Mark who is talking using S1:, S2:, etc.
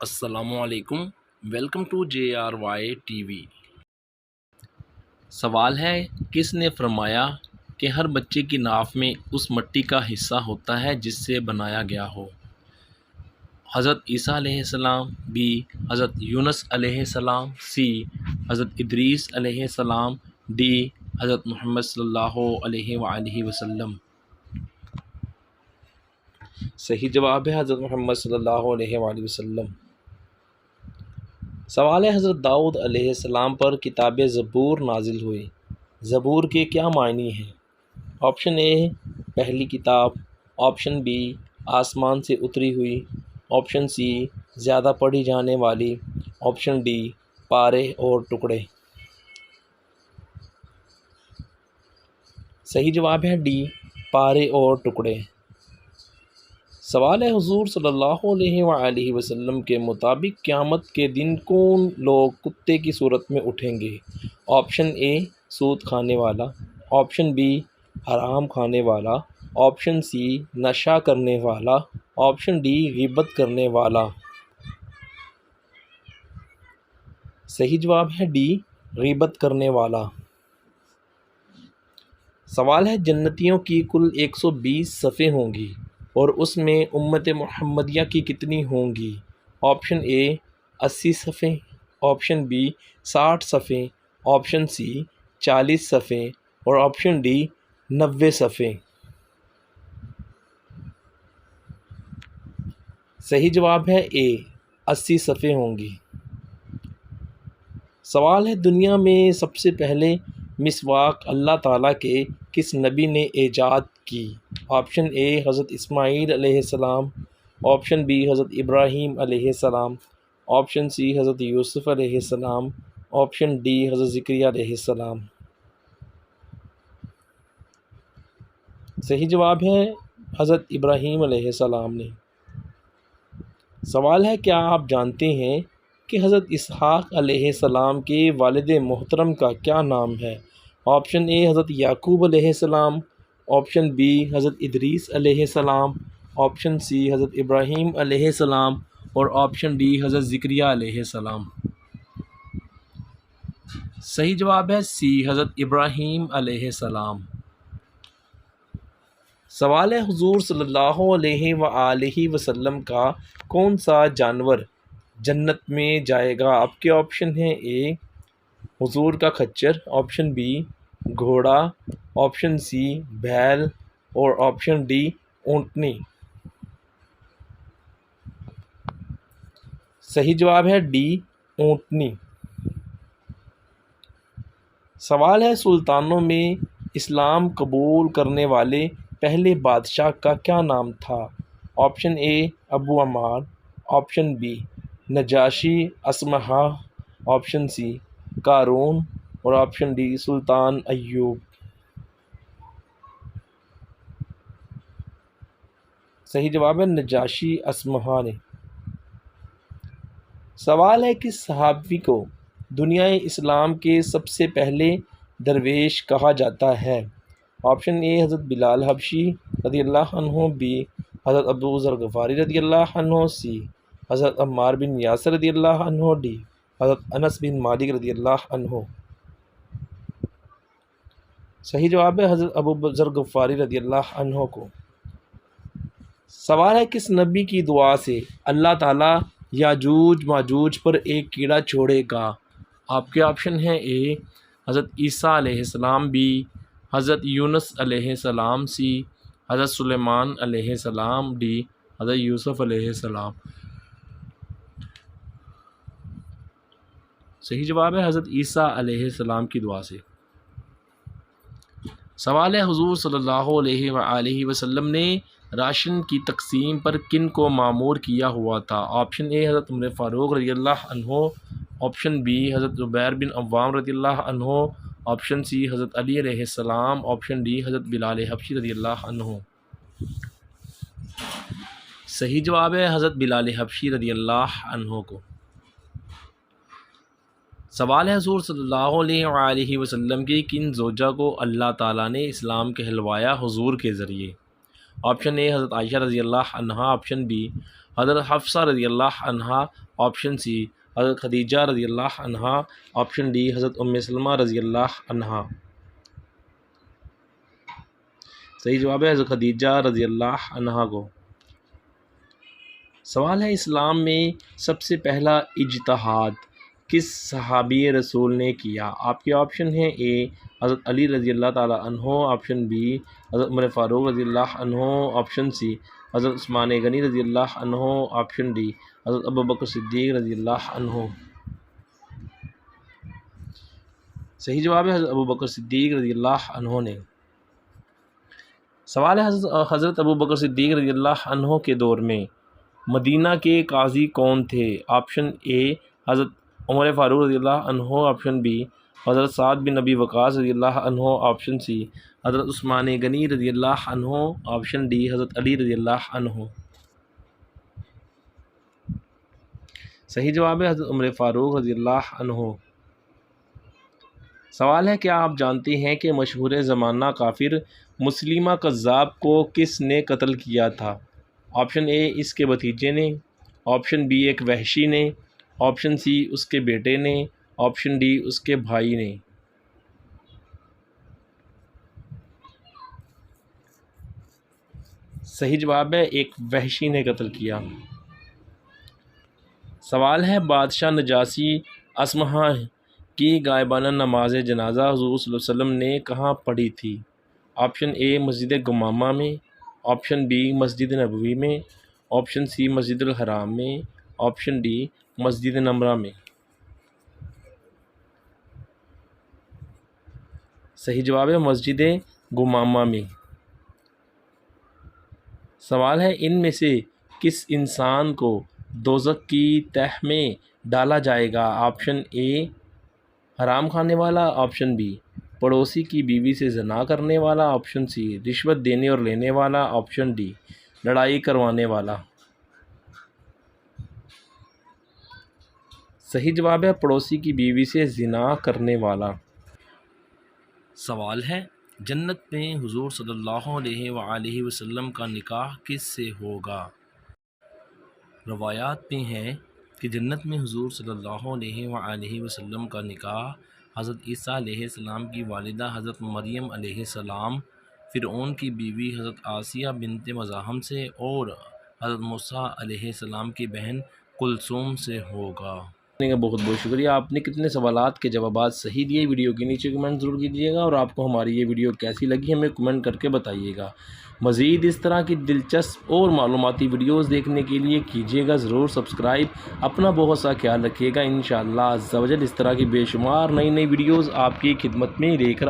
S1: السلام علیکم، welcome to JRY TV۔ سوال ہے، کس نے فرمایا کہ ہر بچے کی ناف میں اس مٹی کا حصہ ہوتا ہے جس سے بنایا گیا ہو؟ حضرت عیسیٰ علیہ السلام، بی حضرت یونس علیہ السلام، سی حضرت ادریس علیہ السلام، ڈی حضرت محمد صلی اللہ علیہ وآلہ وسلم۔ صحیح جواب ہے حضرت محمد صلی اللہ علیہ وآلہ وسلم۔ سوال ہے، حضرت داؤد علیہ السلام پر کتاب زبور نازل ہوئی۔ زبور کے کیا معنی ہیں؟ آپشن اے پہلی کتاب، آپشن بی آسمان سے اتری ہوئی، آپشن سی زیادہ پڑھی جانے والی، آپشن ڈی پارے اور ٹکڑے۔ صحیح جواب ہے ڈی پارے اور ٹکڑے۔ سوال ہے، حضور صلی اللہ علیہ وآلہ وسلم کے مطابق قیامت کے دن کون لوگ کتے کی صورت میں اٹھیں گے؟ آپشن اے سود کھانے والا، آپشن بی حرام کھانے والا، آپشن سی نشہ کرنے والا، آپشن ڈی غیبت کرنے والا۔ صحیح جواب ہے ڈی غیبت کرنے والا۔ سوال ہے، جنتیوں کی کل 120 صفیں ہوں گی اور اس میں امت محمدیہ کی کتنی ہوں گی؟ آپشن اے 80 صفیں، آپشن بی 60 صفیں، آپشن سی 40 صفیں اور آپشن ڈی 90 صفیں۔ صحیح جواب ہے اے 80 صفیں ہوں گی۔ سوال ہے، دنیا میں سب سے پہلے مسواک اللہ تعالیٰ کے کس نبی نے ایجاد کی؟ آپشن اے حضرت اسماعیل علیہ السلام، آپشن بی حضرت ابراہیم علیہ السلام، آپشن سی حضرت یوسف علیہ السلام، آپشن ڈی حضرت زکریا علیہ السلام۔ صحیح جواب ہے حضرت ابراہیم علیہ السلام نے۔ سوال ہے، کیا آپ جانتے ہیں کہ حضرت اسحاق علیہ السلام کے والد محترم کا کیا نام ہے؟ آپشن اے حضرت یعقوب علیہ السلام، آپشن بی حضرت ادریس علیہ السلام، آپشن سی حضرت ابراہیم علیہ السلام اور آپشن ڈی حضرت زکریا علیہ السلام۔ صحیح جواب ہے سی حضرت ابراہیم علیہ السلام۔ سوال ہے، حضور صلی اللہ علیہ وآلہ وسلم کا کون سا جانور جنت میں جائے گا؟ آپ کے آپشن ہیں، اے حضور کا خچر، آپشن بی گھوڑا، آپشن سی بیل اور آپشن ڈی اونٹنی۔ صحیح جواب ہے ڈی اونٹنی۔ سوال ہے، سلطانوں میں اسلام قبول کرنے والے پہلے بادشاہ کا کیا نام تھا؟ آپشن اے ابو عمار، آپشن بی نجاشی اصمہا، آپشن سی قارون اور آپشن ڈی سلطان ایوب۔ صحیح جواب ہے نجاشی اصمہا نے۔ سوال ہے، کس صحابی کو دنیا اسلام کے سب سے پہلے درویش کہا جاتا ہے؟ آپشن اے حضرت بلال حبشی رضی اللہ عنہ، بی حضرت ابو ذر غفاری رضی اللہ عنہ، سی حضرت عمار بن یاسر رضی اللہ عنہ، ڈی حضرت انس بن مالک رضی اللہ عنہ۔ صحیح جواب ہے حضرت ابو ذر غفاری رضی اللہ عنہ کو۔ سوال ہے، کس نبی کی دعا سے اللہ تعالیٰ یاجوج ماجوج پر ایک کیڑا چھوڑے گا؟ آپ کے آپشن ہیں، اے حضرت عیسیٰ علیہ السلام، بی حضرت یونس علیہ السلام، سی حضرت سلیمان علیہ السلام، ڈی حضرت یوسف علیہ السلام۔ صحیح جواب ہے حضرت عیسیٰ علیہ السلام کی دعا سے۔ سوال ہے، حضور صلی اللہ علیہ وآلہ وسلم نے راشن کی تقسیم پر کن کو مامور کیا ہوا تھا؟ آپشن اے حضرت عمر فاروق رضی اللہ عنہ، آپشن بی حضرت زبیر بن عوام رضی اللہ عنہ، آپشن سی حضرت علی علیہ السلام، آپشن ڈی حضرت بلال حبشی رضی اللہ عنہ۔ صحیح جواب ہے حضرت بلال حبشی رضی اللہ عنہ کو۔ سوال ہے، حضور صلی اللہ علیہ وآلہ وسلم کی کن زوجہ کو اللہ تعالیٰ نے اسلام کہلوایا حضور کے ذریعے؟ آپشن اے حضرت عائشہ رضی اللہ عنہا، آپشن بی حضرت حفصہ رضی اللہ عنہا، آپشن سی حضرت خدیجہ رضی اللہ عنہا، آپشن ڈی حضرت ام سلمہ رضی اللہ عنہا۔ صحیح جواب ہے حضرت خدیجہ رضی اللہ عنہا کو۔ سوال ہے اسلام میں سب سے پہلا اجتہاد کس صحابی رسول نے کیا؟ آپ کے آپشن ہیں اے حضرت علی رضی اللہ تعالیٰ عنہ، آپشن بی حضرت عمر فاروق رضی اللہ عنہ، آپشن سی حضرت عثمان غنی رضی اللہ عنہ، آپشن ڈی حضرت ابوبکر صدیق رضی اللہ عنہ۔ صحیح جواب ہے حضرت ابوبکر صدیق رضی اللہ عنہ نے۔ سوال ہے حضرت ابوبکر صدیق رضی اللہ عنہ کے دور میں مدینہ کے قاضی کون تھے؟ آپشن اے حضرت عمر فاروق رضی اللہ عنہ، آپشن بی حضرت سعد بن ابی وقاص رضی اللہ عنہ، آپشن سی حضرت عثمان غنی رضی اللہ عنہ، آپشن ڈی حضرت علی رضی اللہ عنہ۔ صحیح جواب ہے حضرت عمر فاروق رضی اللہ عنہ۔ سوال ہے کیا آپ جانتے ہیں کہ مشہور زمانہ کافر مسیلمہ کذاب کو کس نے قتل کیا تھا؟ آپشن اے اس کے بھتیجے نے، آپشن بی ایک وحشی نے، آپشن سی اس کے بیٹے نے، آپشن ڈی اس کے بھائی نے۔ صحیح جواب ہے ایک وحشی نے قتل کیا۔ سوال ہے بادشاہ نجاشی اصمہا کی غائبانہ نماز جنازہ حضور صلی اللہ علیہ وسلم نے کہاں پڑھی تھی؟ آپشن اے مسجد گمامہ میں، آپشن بی مسجد نبوی میں، آپشن سی مسجد الحرام میں، آپشن ڈی مسجد نمرہ میں۔ صحیح جواب ہے مسجد گمامہ میں۔ سوال ہے ان میں سے کس انسان کو دوزخ کی تہ میں ڈالا جائے گا؟ آپشن اے حرام کھانے والا، آپشن بی پڑوسی کی بیوی سے زنا کرنے والا، آپشن سی رشوت دینے اور لینے والا، آپشن ڈی لڑائی کروانے والا۔ صحیح جواب ہے پڑوسی کی بیوی سے زنا کرنے والا۔ سوال ہے جنت میں حضور صلی اللہ علیہ وآلہ وسلم کا نکاح کس سے ہوگا؟ روایات میں ہے کہ جنت میں حضور صلی اللہ علیہ وآلہ وسلم کا نکاح حضرت عیسیٰ علیہ السلام کی والدہ حضرت مریم علیہ السلام، فرعون کی بیوی حضرت آسیہ بنت مزاحم سے اور حضرت موسیٰ علیہ السلام کی بہن کلثوم سے ہوگا۔ بہت بہت شکریہ، آپ نے کتنے سوالات کے جوابات صحیح دیے۔ ویڈیو کے نیچے کمنٹ ضرور کیجیے گا اور آپ کو ہماری یہ ویڈیو کیسی لگی ہمیں کمنٹ کر کے بتائیے گا۔ مزید اس طرح کی دلچسپ اور معلوماتی ویڈیوز دیکھنے کے لیے کیجیے گا ضرور سبسکرائب۔ اپنا بہت سا خیال رکھیے گا، انشاءاللہ عز و جل اس طرح کی بے شمار نئی ویڈیوز آپ کی خدمت میں لے کر